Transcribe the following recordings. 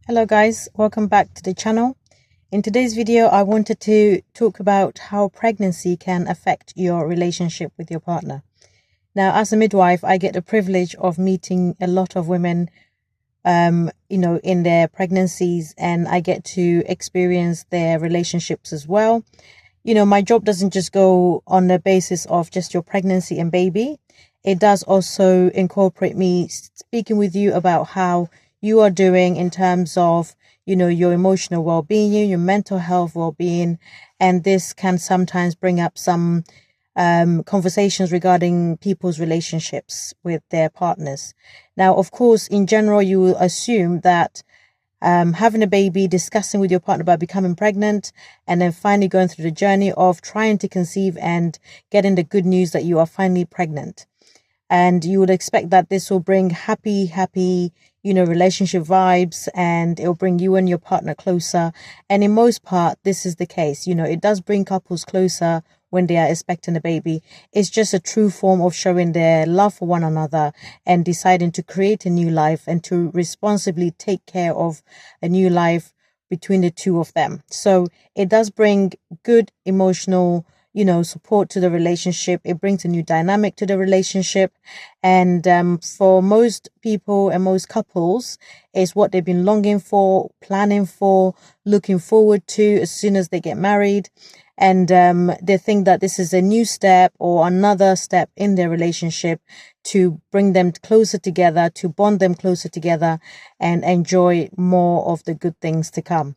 Hello guys, welcome back to the channel. In today's video, I wanted to talk about how pregnancy can affect your relationship with your partner. Now, as a midwife, I get the privilege of meeting a lot of women, in their pregnancies, and I get to experience their relationships as well. My job doesn't just go on the basis of just your pregnancy and baby. It does also incorporate me speaking with you about how you are doing in terms of, your emotional well-being, your mental health well-being. And this can sometimes bring up some conversations regarding people's relationships with their partners. Now, of course, in general, you will assume that having a baby, discussing with your partner about becoming pregnant, and then finally going through the journey of trying to conceive and getting the good news that you are finally pregnant. And you would expect that this will bring happy, relationship vibes, and it'll bring you and your partner closer. And in most part, this is the case. It does bring couples closer when they are expecting a baby. It's just a true form of showing their love for one another and deciding to create a new life and to responsibly take care of a new life between the two of them. So it does bring good emotional support to the relationship. It brings a new dynamic to the relationship. And for most people and most couples, it's what they've been longing for, planning for, looking forward to as soon as they get married. And they think that this is a new step or another step in their relationship to bring them closer together, to bond them closer together and enjoy more of the good things to come.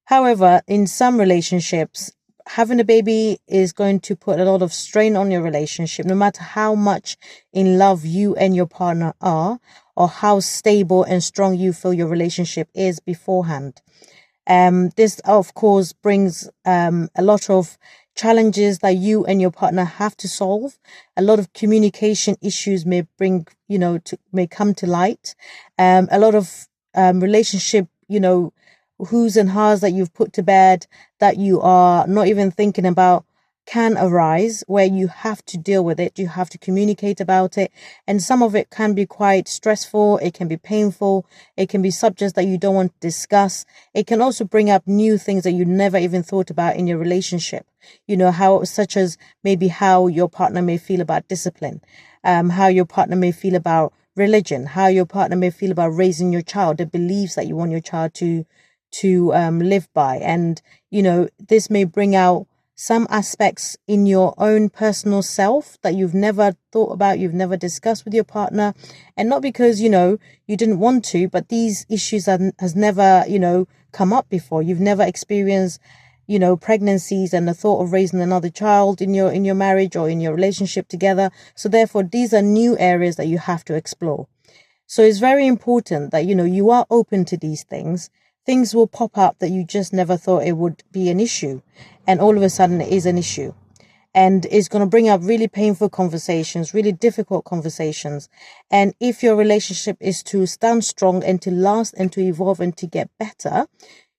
However, in some relationships, having a baby is going to put a lot of strain on your relationship, no matter how much in love you and your partner are, or how stable and strong you feel your relationship is beforehand. This, of course, brings a lot of challenges that you and your partner have to solve. A lot of communication issues may may come to light. A lot of relationship, who's and how's that you've put to bed that you are not even thinking about can arise, where you have to deal with it. You have to communicate about it. And some of it can be quite stressful. It can be painful. It can be subjects that you don't want to discuss. It can also bring up new things that you never even thought about in your relationship. Such as maybe how your partner may feel about discipline, how your partner may feel about religion, how your partner may feel about raising your child, the beliefs that you want your child to live by. And this may bring out some aspects in your own personal self that you've never thought about, you've never discussed with your partner, and not because you didn't want to, but these issues has never come up before. You've never experienced pregnancies and the thought of raising another child in your marriage or in your relationship together. So therefore, these are new areas that you have to explore. So it's very important that you are open to these things. Things will pop up that you just never thought it would be an issue. And all of a sudden it is an issue. And it's going to bring up really painful conversations, really difficult conversations. And if your relationship is to stand strong and to last and to evolve and to get better,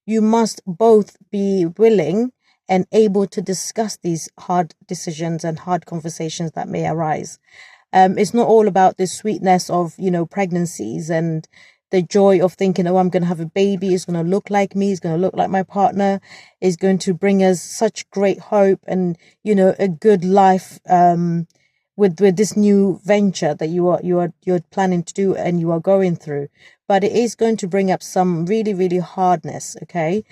you must both be willing and able to discuss these hard decisions and hard conversations that may arise. It's not all about the sweetness of, pregnancies and the joy of thinking, oh, I'm going to have a baby. It's going to look like me. It's going to look like my partner. It's going to bring us such great hope and, a good life, with this new venture that you're planning to do and you are going through. But it is going to bring up some really, really hardness. Okay.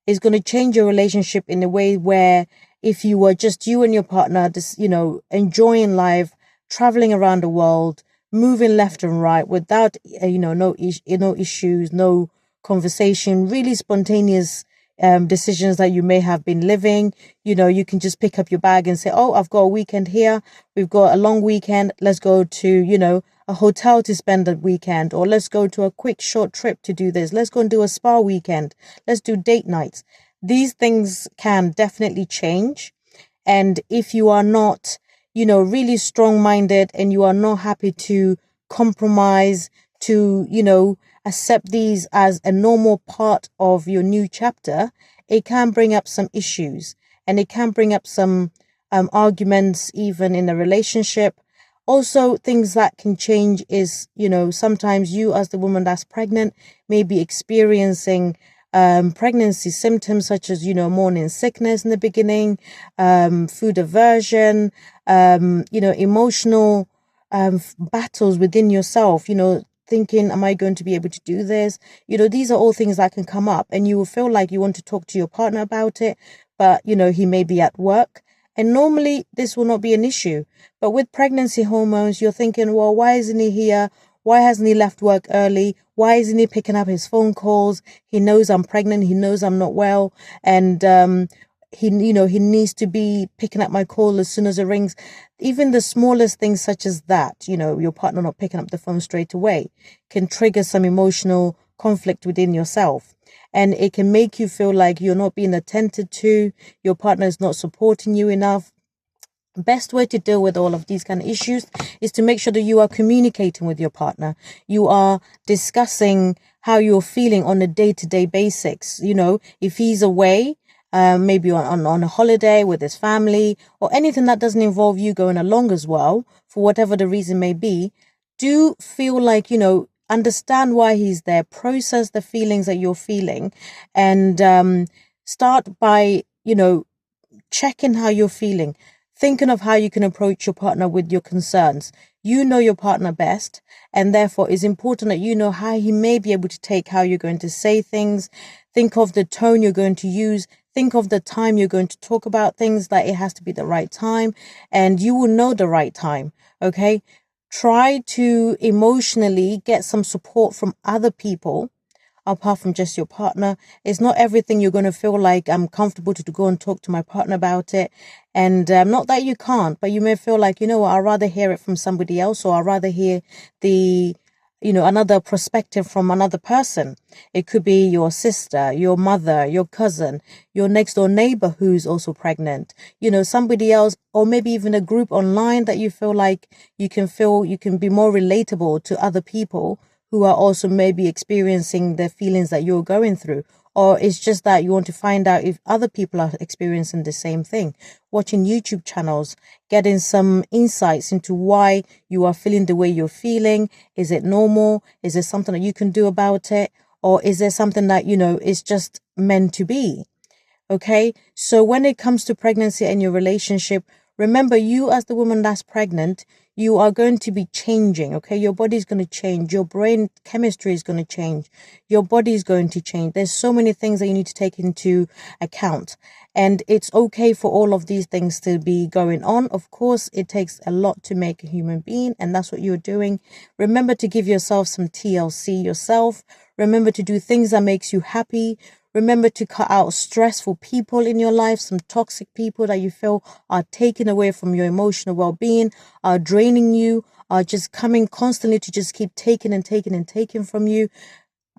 It's going to change your relationship in a way where if you were just you and your partner, just, enjoying life, traveling around the world, moving left and right without, no issues, no conversation, really spontaneous decisions that you may have been living. You can just pick up your bag and say, oh, I've got a weekend here. We've got a long weekend. Let's go to, a hotel to spend the weekend, or let's go to a quick short trip to do this. Let's go and do a spa weekend. Let's do date nights. These things can definitely change. And if you are not really strong-minded and you are not happy to compromise, to, accept these as a normal part of your new chapter, it can bring up some issues and it can bring up some arguments even in a relationship, Also, things that can change is, sometimes you as the woman that's pregnant may be experiencing pregnancy symptoms such as, morning sickness in the beginning, food aversion, emotional battles within yourself, thinking, am I going to be able to do this? These are all things that can come up, and you will feel like you want to talk to your partner about it, but, he may be at work. And normally this will not be an issue. But with pregnancy hormones, you're thinking, well, why isn't he here? Why hasn't he left work early? Why isn't he picking up his phone calls? He knows I'm pregnant. He knows I'm not well. And, he needs to be picking up my call as soon as it rings. Even the smallest things such as that, your partner not picking up the phone straight away can trigger some emotional conflict within yourself. And it can make you feel like you're not being attended to, your partner is not supporting you enough. Best way to deal with all of these kind of issues is to make sure that you are communicating with your partner. You are discussing how you're feeling on a day-to-day basis. If he's away, maybe on a holiday with his family, or anything that doesn't involve you going along as well, for whatever the reason may be, do feel like, understand why he's there, process the feelings that you're feeling, and start by, checking how you're feeling, thinking of how you can approach your partner with your concerns. You know your partner best, and therefore it's important that you know how he may be able to take how you're going to say things. Think of the tone you're going to use. Think of the time you're going to talk about things, that it has to be the right time, and you will know the right time, okay? Try to emotionally get some support from other people apart from just your partner. It's not everything you're going to feel like I'm comfortable to go and talk to my partner about it. And not that you can't, but you may feel like, what, I'd rather hear it from somebody else, or I'd rather hear another perspective from another person. It could be your sister, your mother, your cousin, your next door neighbor who's also pregnant, somebody else, or maybe even a group online that you feel like you can be more relatable to other people who are also maybe experiencing the feelings that you're going through. Or it's just that you want to find out if other people are experiencing the same thing. Watching YouTube channels, getting some insights into why you are feeling the way you're feeling. Is it normal? Is there something that you can do about it? Or is there something that, is just meant to be? Okay, so when it comes to pregnancy and your relationship, remember, you as the woman that's pregnant, you are going to be changing, okay? Your body's going to change. Your brain chemistry is going to change. Your body is going to change. There's so many things that you need to take into account. And it's okay for all of these things to be going on. Of course, it takes a lot to make a human being, and that's what you're doing. Remember to give yourself some TLC yourself. Remember to do things that makes you happy. Remember to cut out stressful people in your life, some toxic people that you feel are taking away from your emotional well-being, are draining you, are just coming constantly to just keep taking and taking and taking from you.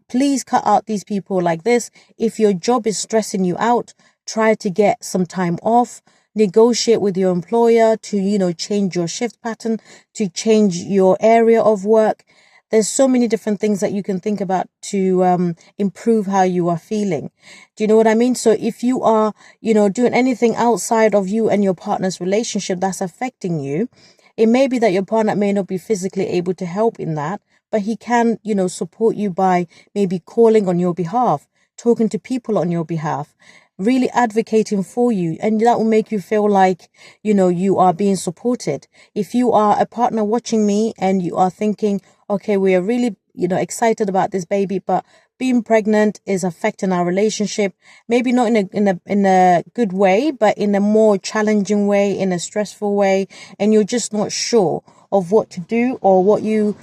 Please cut out these people like this. If your job is stressing you out, try to get some time off. Negotiate with your employer to, change your shift pattern, to change your area of work. There's so many different things that you can think about to improve how you are feeling. Do you know what I mean? So if you are, doing anything outside of you and your partner's relationship that's affecting you, it may be that your partner may not be physically able to help in that, but he can, support you by maybe calling on your behalf, talking to people on your behalf, really advocating for you, and that will make you feel like, you are being supported. If you are a partner watching me and you are thinking, okay, we are really, excited about this baby, but being pregnant is affecting our relationship, maybe not in a good way, but in a more challenging way, in a stressful way, and you're just not sure of what to do or what you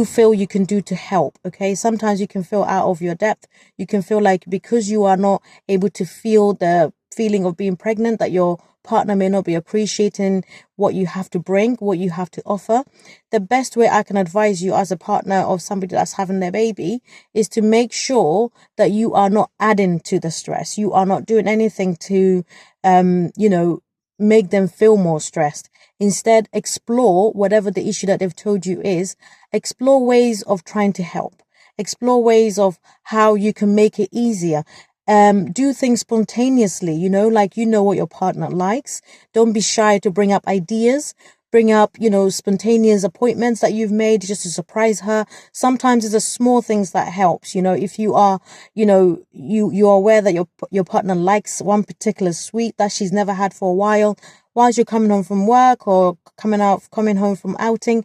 feel you can do to help. Okay, sometimes you can feel out of your depth. You can feel like because you are not able to feel the feeling of being pregnant, that your partner may not be appreciating what you have to bring, what you have to offer. The best way I can advise you as a partner of somebody that's having their baby is to make sure that you are not adding to the stress. You are not doing anything to, make them feel more stressed. Instead, explore whatever the issue that they've told you is. Explore ways of trying to help. Explore ways of how you can make it easier. Do things spontaneously, like what your partner likes. Don't be shy to bring up ideas. bring up, spontaneous appointments that you've made just to surprise her. Sometimes it's the small things that helps. If you are, you're aware that your partner likes one particular sweet that she's never had for a while, whilst you're coming home from work or coming home from outing,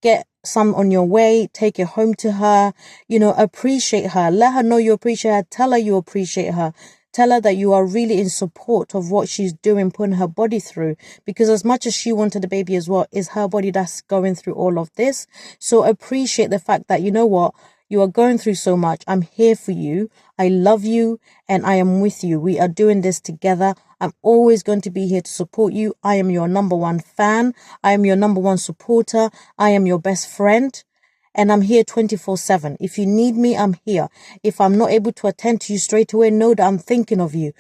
get some on your way, take it home to her, appreciate her, let her know you appreciate her, tell her you appreciate her. Tell her that you are really in support of what she's doing, putting her body through, because as much as she wanted the baby as well, it's her body that's going through all of this. So appreciate the fact that, you know what, you are going through so much. I'm here for you. I love you and I am with you. We are doing this together. I'm always going to be here to support you. I am your number one fan. I am your number one supporter. I am your best friend. And I'm here 24/7. If you need me, I'm here. If I'm not able to attend to you straight away, know that I'm thinking of you.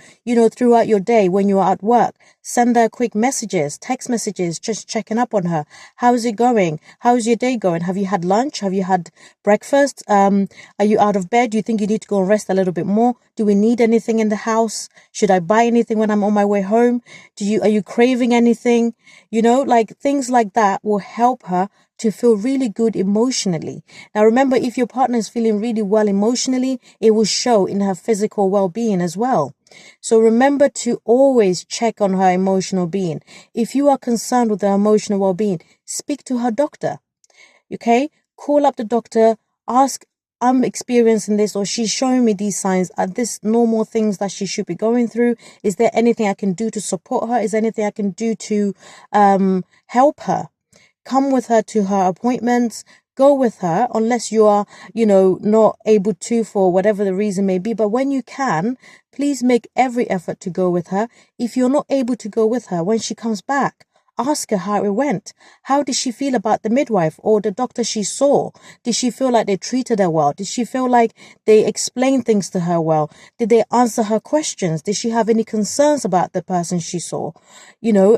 Throughout your day when you are at work, send her quick messages, text messages, just checking up on her. How's it going? How's your day going? Have you had lunch? Have you had breakfast? Are you out of bed? Do you think you need to go and rest a little bit more? Do we need anything in the house? Should I buy anything when I'm on my way home? Are you craving anything? Things like that will help her to feel really good emotionally. Now, remember, if your partner is feeling really well emotionally, it will show in her physical well-being as well. So remember to always check on her emotional being. If you are concerned with her emotional well-being, speak to her doctor. Okay? Call up the doctor, ask, I'm experiencing this, or she's showing me these signs. Are this normal things that she should be going through? Is there anything I can do to support her? Is there anything I can do to help her? Come with her to her appointments. Go with her unless you are, not able to for whatever the reason may be. But when you can, please make every effort to go with her. If you're not able to go with her, when she comes back, ask her how it went. How did she feel about the midwife or the doctor she saw? Did she feel like they treated her well? Did she feel like they explained things to her well? Did they answer her questions? Did she have any concerns about the person she saw?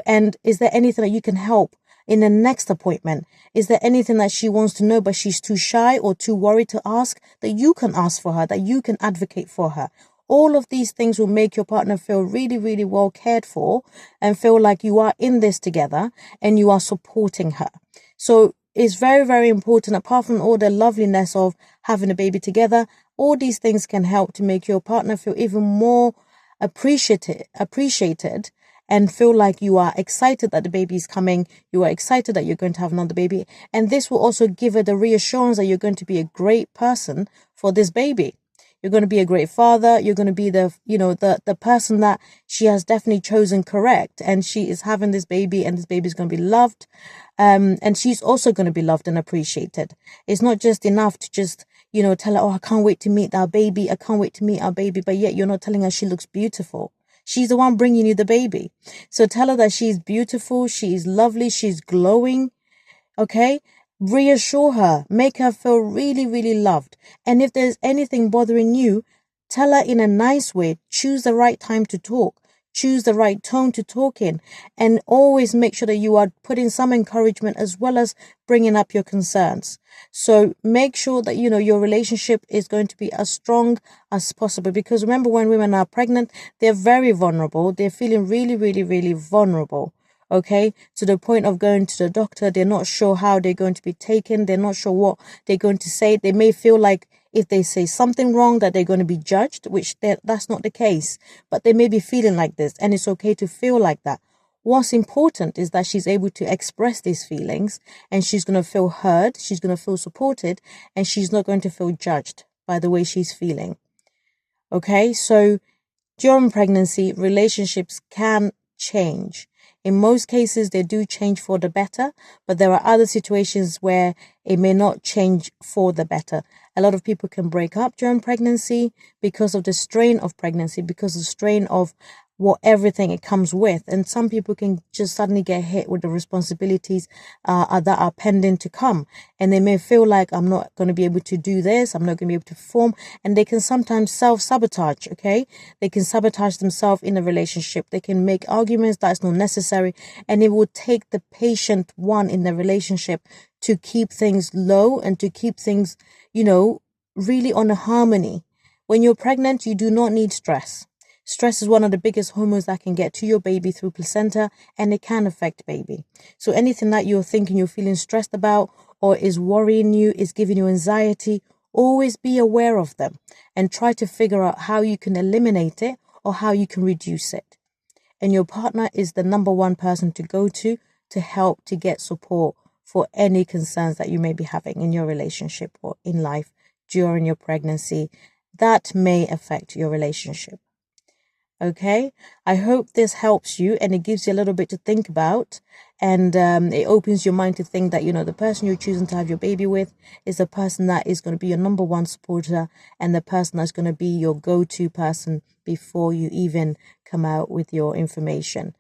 And is there anything that you can help in the next appointment? Is there anything that she wants to know but she's too shy or too worried to ask, that you can ask for her, that you can advocate for her? All of these things will make your partner feel really, really well cared for and feel like you are in this together and you are supporting her. So it's very, very important, apart from all the loveliness of having a baby together, all these things can help to make your partner feel even more appreciated and feel like you are excited that the baby is coming. You are excited that you're going to have another baby. And this will also give her the reassurance that you're going to be a great person for this baby. You're going to be a great father. You're going to be the person that she has definitely chosen correct. And she is having this baby and this baby is going to be loved. And she's also going to be loved and appreciated. It's not just enough to just, tell her, oh, I can't wait to meet our baby. I can't wait to meet our baby. But yet you're not telling her she looks beautiful. She's the one bringing you the baby. So tell her that she's beautiful, she's lovely, she's glowing. Okay? Reassure her. Make her feel really, really loved. And if there's anything bothering you, tell her in a nice way. Choose the right time to talk. Choose the right tone to talk in. And always make sure that you are putting some encouragement as well as bringing up your concerns. So make sure that, your relationship is going to be as strong as possible. Because remember, when women are pregnant, they're very vulnerable. They're feeling really, really, really vulnerable. Okay, to the point of going to the doctor. They're not sure how they're going to be taken. They're not sure what they're going to say. They may feel like if they say something wrong that they're going to be judged, which that's not the case. But they may be feeling like this, and it's okay to feel like that. What's important is that she's able to express these feelings, and she's going to feel heard, she's going to feel supported, and she's not going to feel judged by the way she's feeling. Okay, so during pregnancy, relationships can change. In most cases, they do change for the better, but there are other situations where it may not change for the better. A lot of people can break up during pregnancy because of the strain of pregnancy, because of the strain of everything it comes with. And some people can just suddenly get hit with the responsibilities that are pending to come. And they may feel like, I'm not going to be able to do this. I'm not going to be able to perform. And they can sometimes self-sabotage, okay? They can sabotage themselves in a relationship. They can make arguments that's not necessary. And it will take the patient one in the relationship to keep things low and to keep things, really on a harmony. When you're pregnant, you do not need stress. Stress is one of the biggest hormones that can get to your baby through placenta, and it can affect baby. So anything that you're thinking, you're feeling stressed about, or is worrying you, is giving you anxiety, always be aware of them and try to figure out how you can eliminate it or how you can reduce it. And your partner is the number one person to go to help to get support for any concerns that you may be having in your relationship or in life during your pregnancy that may affect your relationship. Okay, I hope this helps you and it gives you a little bit to think about, and it opens your mind to think that, you know, the person you're choosing to have your baby with is the person that is going to be your number one supporter and the person that's going to be your go-to person before you even come out with your information.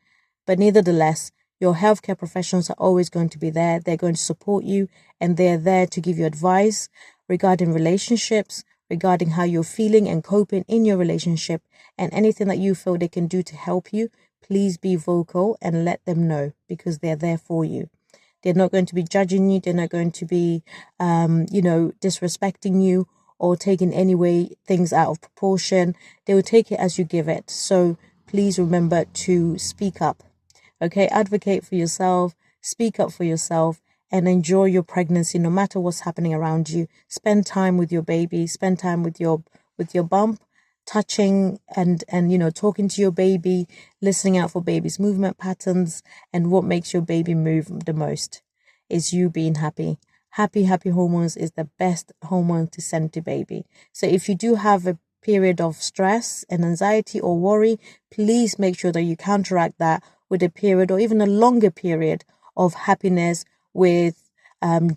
But nevertheless, your healthcare professionals are always going to be there. They're going to support you, and they're there to give you advice regarding relationships, regarding how you're feeling and coping in your relationship, and anything that you feel they can do to help you. Please be vocal and let them know, because they're there for you. They're not going to be judging you. They're not going to be, disrespecting you or taking any way things out of proportion. They will take it as you give it. So please remember to speak up. Okay, advocate for yourself, speak up for yourself, and enjoy your pregnancy no matter what's happening around you. Spend time with your baby, spend time with your bump, touching and talking to your baby, listening out for baby's movement patterns. And what makes your baby move the most is you being happy. Happy hormones is the best hormone to send to baby. So if you do have a period of stress and anxiety or worry, please make sure that you counteract that with a period or even a longer period of happiness with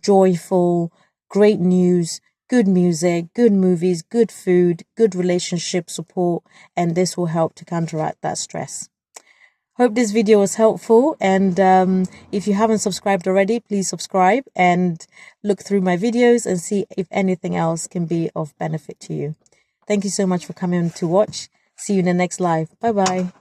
joyful, great news, good music, good movies, good food, good relationship support, and this will help to counteract that stress. Hope this video was helpful, and if you haven't subscribed already, please subscribe and look through my videos and see if anything else can be of benefit to you. Thank you so much for coming to watch. See you in the next live. Bye bye.